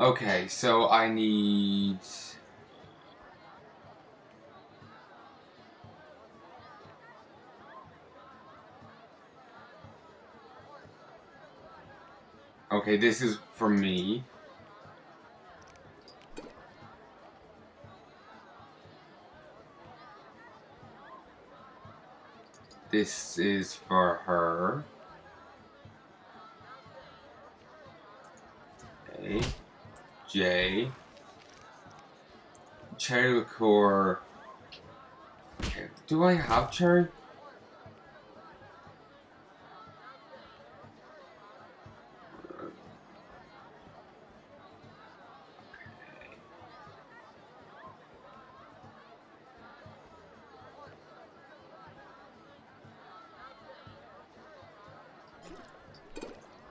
Okay, so I need... Okay, this is for me. This is for her. A. J. Cherry liqueur. Okay, do I have cherry?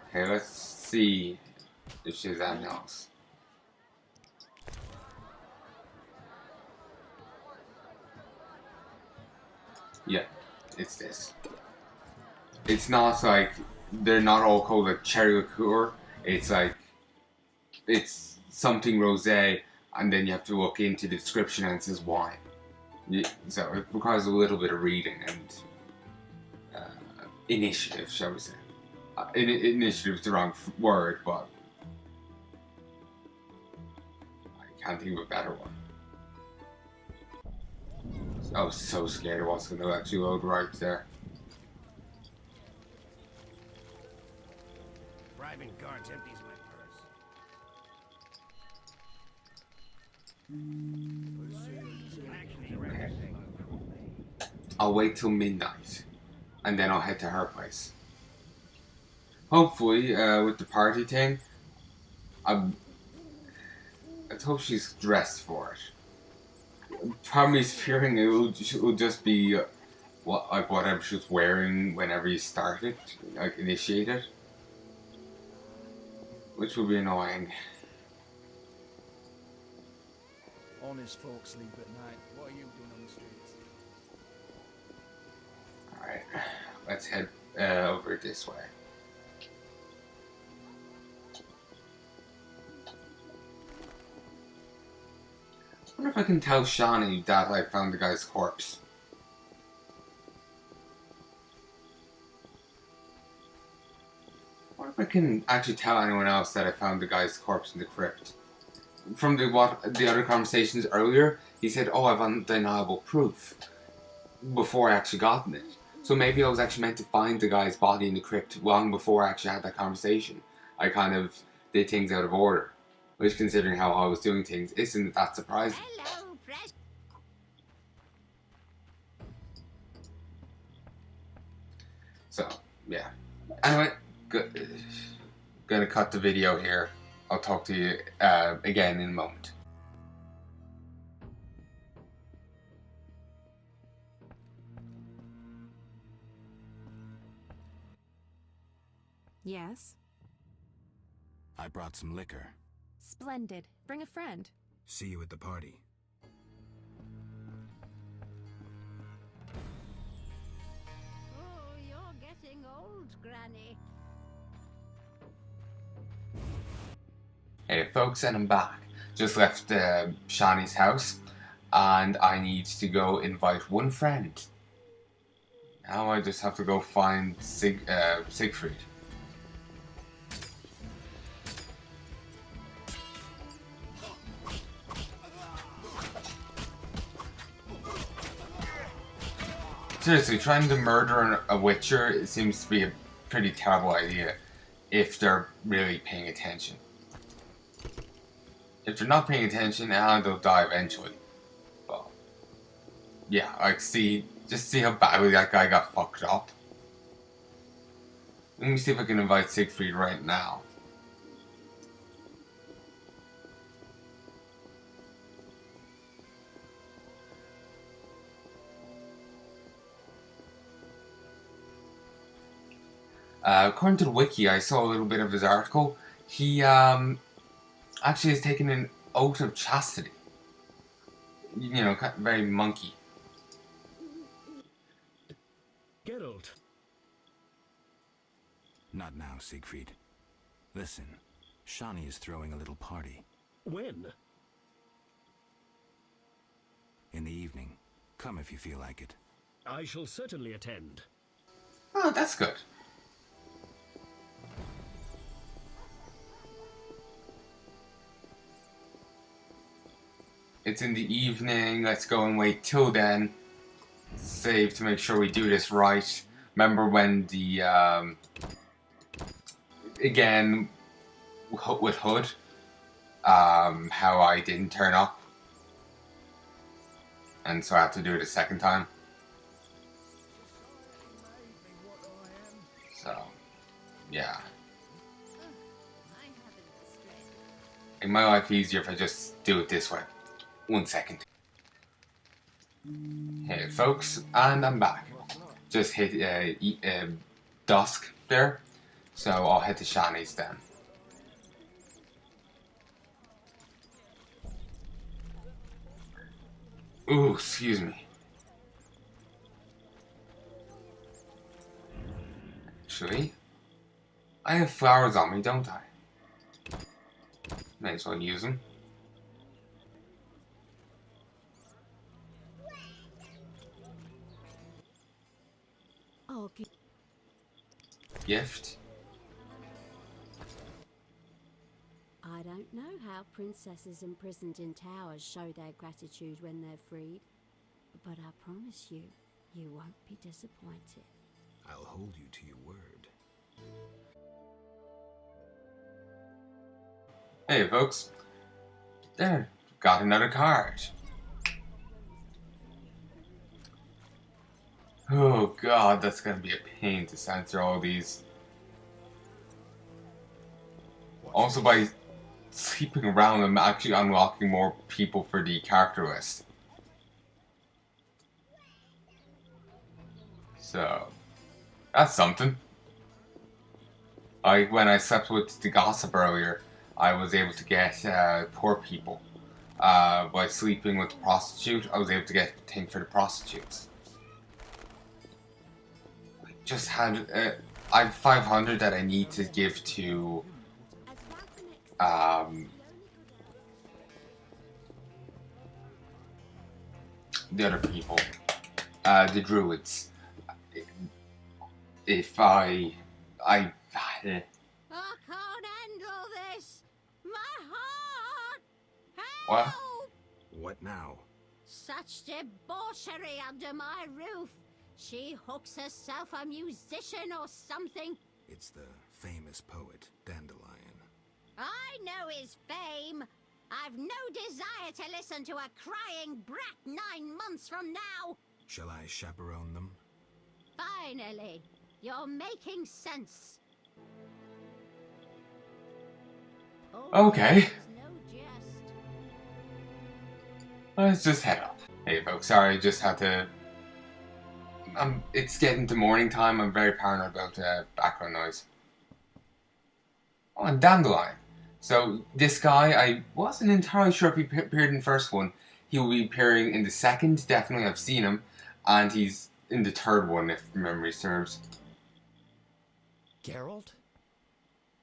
Okay, let's see if she has anything else. Yeah, it's this. It's not like they're not all called like cherry liqueur. It's like it's something rosé, and then you have to look into the description and it says wine. So it requires a little bit of reading and initiative, shall we say? Initiative is the wrong word, but I can't think of a better one. I was so scared it wasn't going to actually load right there. Bribing guards empties my purse. Okay. I'll wait till midnight, and then I'll head to her place. Hopefully, with the party thing, let's hope she's dressed for it. Probably fearing it will just be whatever she was wearing whenever you started, like initiate it, which would be annoying. Honest folks sleep at night. What are you doing on the streets? Alright, let's head over this way. I wonder if I can tell Shawnee that I found the guy's corpse. I wonder if I can actually tell anyone else that I found the guy's corpse in the crypt. From the other conversations earlier, he said, "Oh, I've undeniable proof," before I actually gotten it. So maybe I was actually meant to find the guy's body in the crypt long before I actually had that conversation. I kind of did things out of order, which, considering how I was doing things, isn't that surprising. Hello, press. So, yeah. Anyway, gonna cut the video here. I'll talk to you again in a moment. Yes. I brought some liquor. Splendid. Bring a friend. See you at the party. Oh, you're getting old, Granny. Hey folks, and I'm back. Just left Shawnee's house, and I need to go invite one friend. Now I just have to go find Siegfried. Seriously, trying to murder a witcher, it seems to be a pretty terrible idea if they're really paying attention. If they're not paying attention, they'll die eventually. Well, yeah, like just see how badly that guy got fucked up. Let me see if I can invite Siegfried right now. According to the wiki, I saw a little bit of his article. He actually has taken an oath of chastity. You know, very monkey. Geralt. Not now, Siegfried. Listen, Shani is throwing a little party. When? In the evening. Come if you feel like it. I shall certainly attend. Oh, that's good. It's in the evening. Let's go and wait till then. Save to make sure we do this right. Remember when the again with Hood, how I didn't turn up, and so I have to do it a second time. So, yeah. I haven't the strength. Make my life easier if I just do it this way. 1 second. Hey folks, and I'm back. Just hit dusk there, so I'll head to Shani's then. Ooh, excuse me. Actually, I have flowers on me, don't I? May as well use them. Okay. Gift. I don't know how princesses imprisoned in towers show their gratitude when they're freed, but I promise you, you won't be disappointed. I'll hold you to your word. Hey folks. There, got another card. Oh god, that's gonna be a pain to censor all these. Also, by sleeping around, I'm actually unlocking more people for the character list. So, that's something. Like when I slept with the gossip earlier, I was able to get poor people. By sleeping with the prostitute, I was able to get a thing for the prostitutes. I just had I have 500 that I need to give to the other people, the druids. If I I can't handle this. My heart. What? Help! What now? Such debauchery under my roof. She hooks herself a musician or something. It's the famous poet, Dandelion. I know his fame. I've no desire to listen to a crying brat 9 months from now. Shall I chaperone them? Finally, you're making sense. Oh, Okay. this is no jest. Let's just head up. Hey folks, sorry, I just had to... it's getting to morning time. I'm very paranoid about background noise. Oh, and Dandelion. So, this guy, I wasn't entirely sure if he appeared in the first one. He will be appearing in the second, definitely, I've seen him. And he's in the third one, if memory serves. Geralt?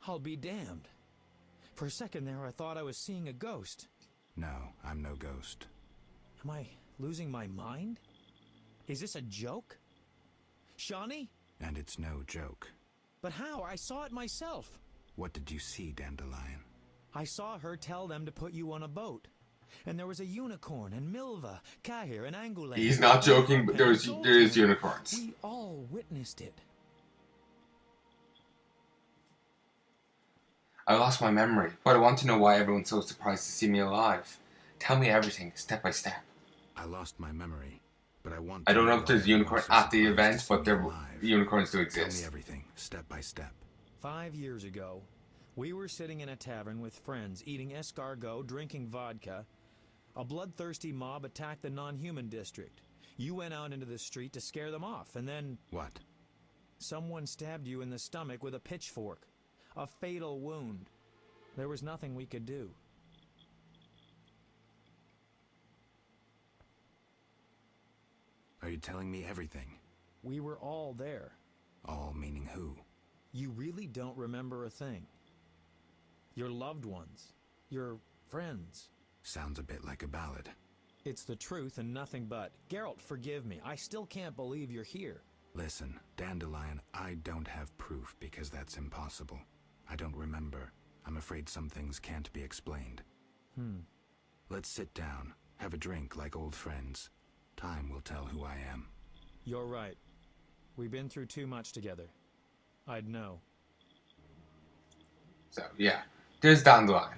I'll be damned. For a second there, I thought I was seeing a ghost. No, I'm no ghost. Am I losing my mind? Is this a joke? Shani? And it's no joke. But how? I saw it myself. What did you see, Dandelion? I saw her tell them to put you on a boat. And there was a unicorn, and Milva, Kahir, and Angulan. He's not joking, but there is unicorns. We all witnessed it. I lost my memory, but I want to know why everyone's so surprised to see me alive. Tell me everything, step by step. I lost my memory, but I want I to don't know know if there's why unicorn everyone's at the so event, surprised but to see me there alive. unicorns do Tell me exist. everything, step by step. 5 years ago, we were sitting in a tavern with friends, eating escargot, drinking vodka. A bloodthirsty mob attacked the non-human district. You went out into the street to scare them off, and then What? someone stabbed you in the stomach with a pitchfork. A fatal wound. There was nothing we could do. Are you telling me everything? We were all there. All meaning who? You really don't remember a thing. Your loved ones. Your friends. Sounds a bit like a ballad. It's the truth and nothing but. Geralt, forgive me. I still can't believe you're here. Listen, Dandelion, I don't have proof because that's impossible. I don't remember. I'm afraid some things can't be explained. Let's sit down, have a drink like old friends. Time will tell who I am. You're right. We've been through too much together. I'd know. So, yeah. There's Dandelion.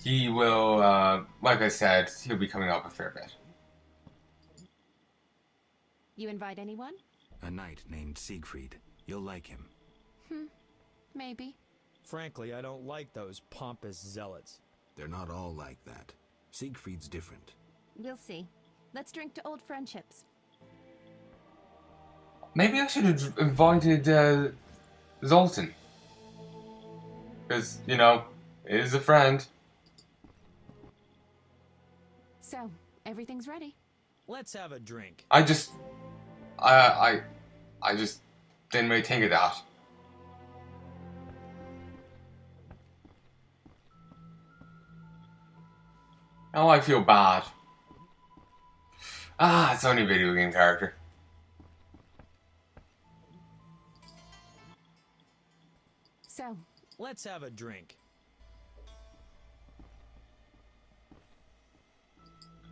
He will, like I said, he'll be coming up a fair bit. You invite anyone? A knight named Siegfried. You'll like him. Maybe. Frankly, I don't like those pompous zealots. They're not all like that. Siegfried's different. We'll see. Let's drink to old friendships. Maybe I should have invited, Zoltan. Because, you know, he is a friend. So, everything's ready. Let's have a drink. I just didn't really think of that. Now I feel bad. It's only a video game character. So, Let's have a drink.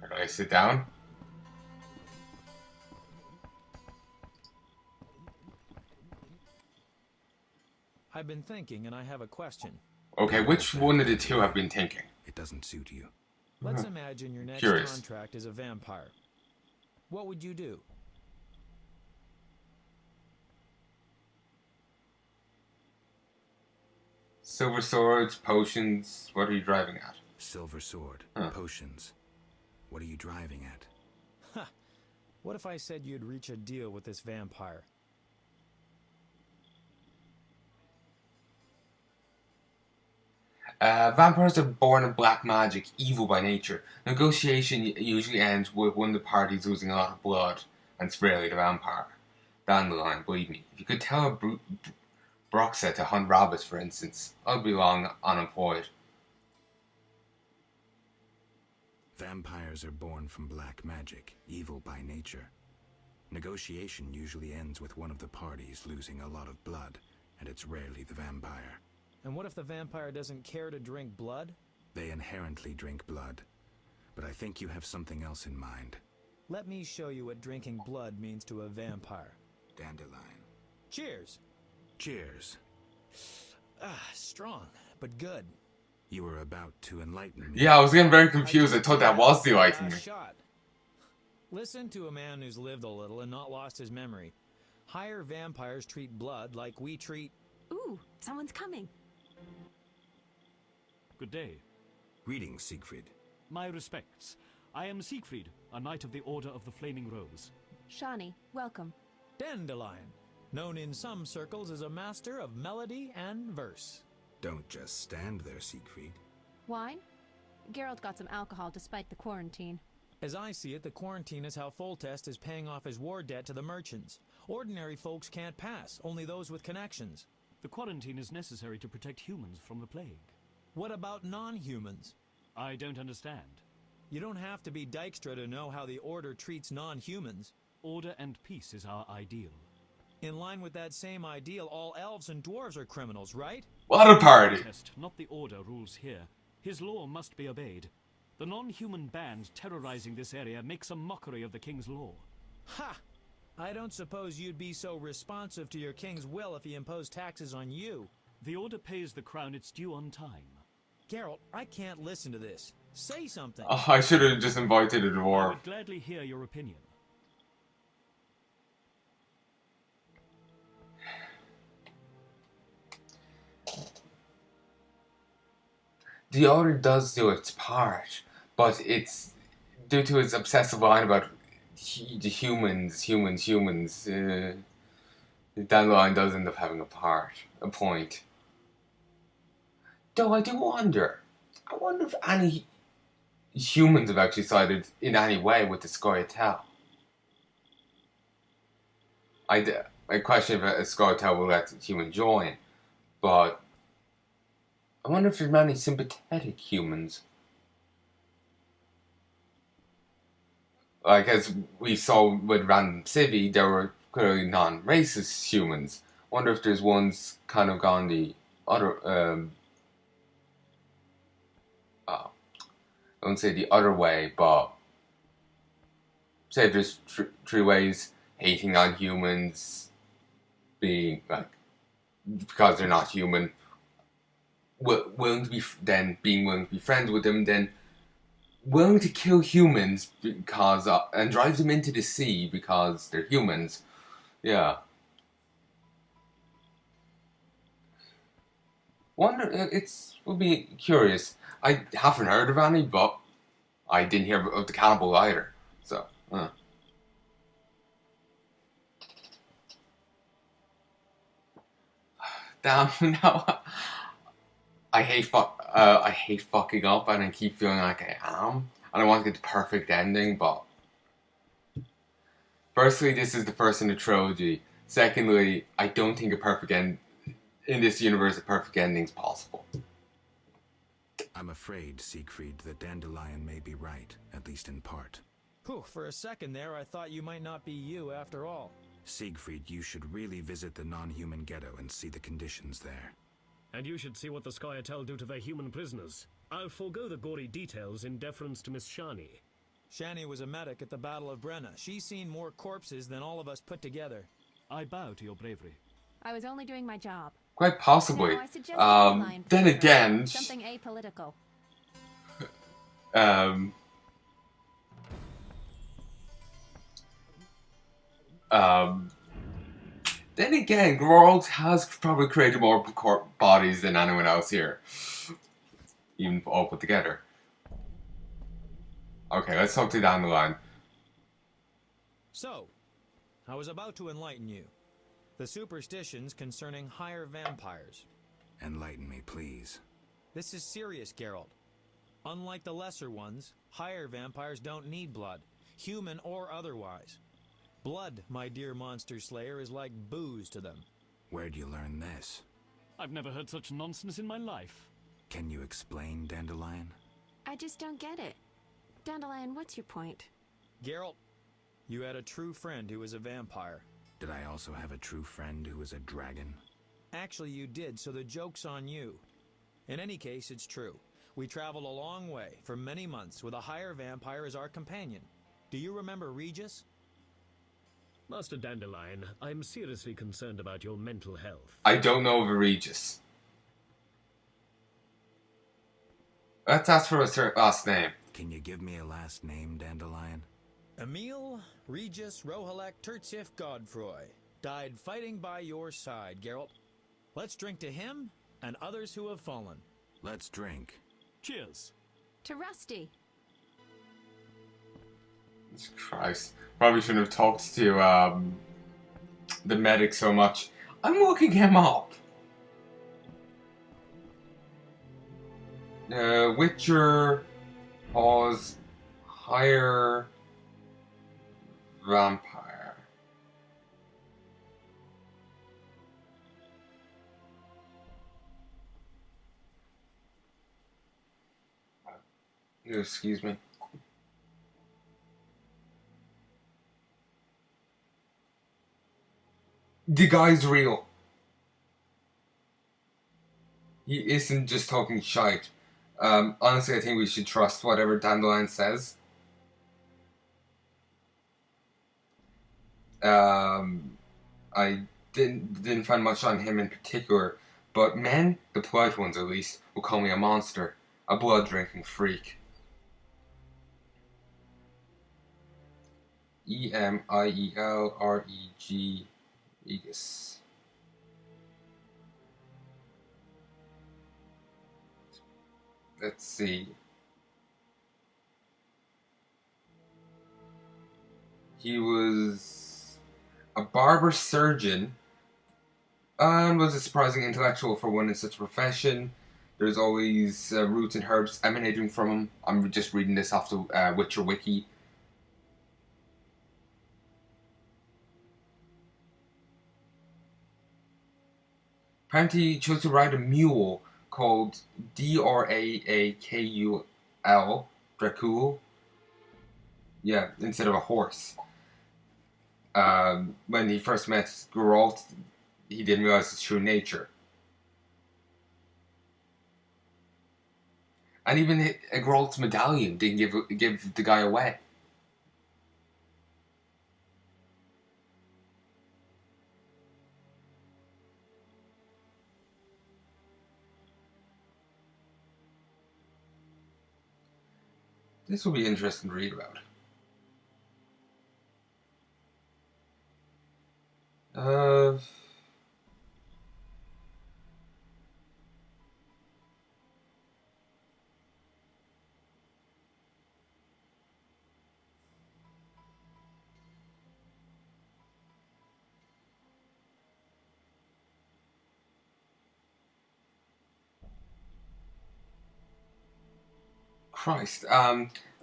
Do I sit down? I've been thinking and I have a question. Okay, which one of the two have been thinking? It doesn't suit you. Let's imagine your next Curious. contract is a vampire. What would you do? Silver swords, potions, what are you driving at? Silver sword, potions. What are you driving at? What if I said you'd reach a deal with this vampire? Vampires are born of black magic, evil by nature. Negotiation usually ends with one of the parties losing a lot of blood, and it's rarely the vampire. Dandelion, believe me. If you could tell a Broxet to hunt rabbits, for instance, I'd be long unemployed. Vampires are born from black magic, evil by nature. Negotiation usually ends with one of the parties losing a lot of blood, and it's rarely the vampire. And what if the vampire doesn't care to drink blood? They inherently drink blood. But I think you have something else in mind. Let me show you what drinking blood means to a vampire. Dandelion. Cheers! Cheers. Strong, but good. You were about to enlighten me. Yeah, I was getting very confused. I thought that was the Last item. shot. Listen to a man who's lived a little and not lost his memory. Higher vampires treat blood like we treat... ooh, someone's coming. Good day. Greetings, Siegfried. My respects. I am Siegfried, a knight of the Order of the Flaming Rose. Shani, welcome. Dandelion, known in some circles as a master of melody and verse. Don't just stand there, Siegfried. Wine? Geralt got some alcohol despite the quarantine. As I see it, the quarantine is how Foltest is paying off his war debt to the merchants. Ordinary folks can't pass, only those with connections. The quarantine is necessary to protect humans from the plague. What about non-humans? I don't understand. You don't have to be Dijkstra to know how the Order treats non-humans. Order and peace is our ideal. In line with that same ideal, all elves and dwarves are criminals, right? What a party! Test, not the Order, rules here. His law must be obeyed. The non-human band terrorizing this area makes a mockery of the king's law. Ha! I don't suppose you'd be so responsive to your king's will if he imposed taxes on you. The Order pays the crown its due on time. Geralt, I can't listen to this. Say something. Oh, I should have just invited a I dwarf. would gladly hear your opinion. The Order does do its part, but it's due to its obsessive line about the humans. The Dandelion does end up having a point. Though I do wonder. I wonder if any humans have actually sided in any way with the Scoia'tael. I question if a Scoia'tael will let the human join, but I wonder if there's many sympathetic humans. Like, as we saw with Random Civvy, there were clearly non-racist humans. I wonder if there's ones kind of gone the other, I don't say the other way, but say there's three ways: hating on humans, being, like, because they're not human, willing to be, then being willing to be friends with them, then willing to kill humans because and drive them into the sea because they're humans. Yeah. Wonder, would be curious. I haven't heard of any, but I didn't hear of the cannibal either. So, damn. Now I hate fucking up, and I keep feeling like I am. And I want to get the perfect ending, but firstly, this is the first in the trilogy. Secondly, I don't think in this universe a perfect ending is possible. I'm afraid, Siegfried, that Dandelion may be right, at least in part. Whew, for a second there, I thought you might not be you after all. Siegfried, you should really visit the non-human ghetto and see the conditions there. And you should see what the Scoia'tael do to their human prisoners. I'll forego the gory details in deference to Miss Shani. Shani was a medic at the Battle of Brenna. She's seen more corpses than all of us put together. I bow to your bravery. I was only doing my job. Quite possibly. Now, I suggest Dandelion Then flavor, again, something apolitical. Then again, Geralt has probably created more bodies than anyone else here, even all put together. Okay, let's talk to Dandelion. So, I was about to enlighten you. The superstitions concerning higher vampires. Enlighten me, please. This is serious, Geralt. Unlike the lesser ones, higher vampires don't need blood, human or otherwise. Blood, my dear monster slayer, is like booze to them. Where'd you learn this? I've never heard such nonsense in my life. Can you explain, Dandelion? I just don't get it. Dandelion, what's your point? Geralt, you had a true friend who was a vampire. Did I also have a true friend who was a dragon? Actually, you did, so the joke's on you. In any case, it's true. We traveled a long way, for many months, with a higher vampire as our companion. Do you remember Regis? Master Dandelion, I'm seriously concerned about your mental health. I don't know of a Regis. Let's ask for a last name. Can you give me a last name, Dandelion? Emil Regis Rohalek Tertsif Godfroy died fighting by your side, Geralt. Let's drink to him and others who have fallen. Let's drink. Cheers. To Rusty. Jesus Christ. Probably shouldn't have talked to the medic so much. I'm looking him up. Witcher, pause, higher vampire. Excuse me. The guy's real. He isn't just talking shite. Honestly, I think we should trust whatever Dandelion says. I didn't find much on him in particular, but men, the polite ones at least, will call me a monster, a blood-drinking freak. Emielreg, Regis. Let's see. He was a barber surgeon and was a surprising intellectual for one in such a profession. There's always roots and herbs emanating from him. I'm just reading this off the Witcher Wiki. Apparently he chose to ride a mule called Draakul, Dracul. Yeah, instead of a horse. When he first met Geralt, he didn't realize his true nature. And even Geralt's medallion didn't give the guy away. This will be interesting to read about. Christ.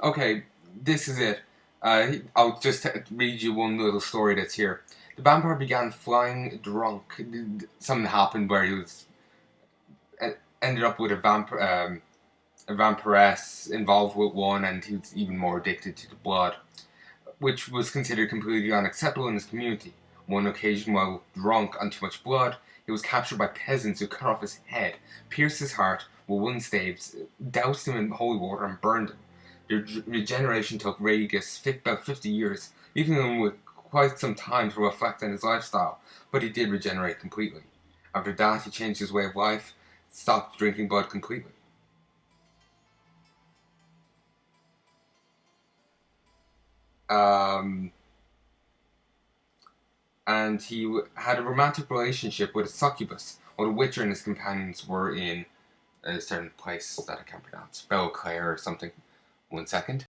Okay, this is it. I'll just read you one little story that's here. The vampire began flying drunk. Something happened where he was ended up with a vampiress involved with one, and he was even more addicted to the blood, which was considered completely unacceptable in his community. One occasion, while drunk on too much blood, he was captured by peasants who cut off his head, pierced his heart with wooden staves, doused him in holy water, and burned him. The regeneration took Regis about 50 years, leaving him with quite some time to reflect on his lifestyle, but he did regenerate completely. After that, he changed his way of life, stopped drinking blood completely. And he had a romantic relationship with a succubus, while the Witcher and his companions were in a certain place that I can't pronounce. Belclair or something. 1 second.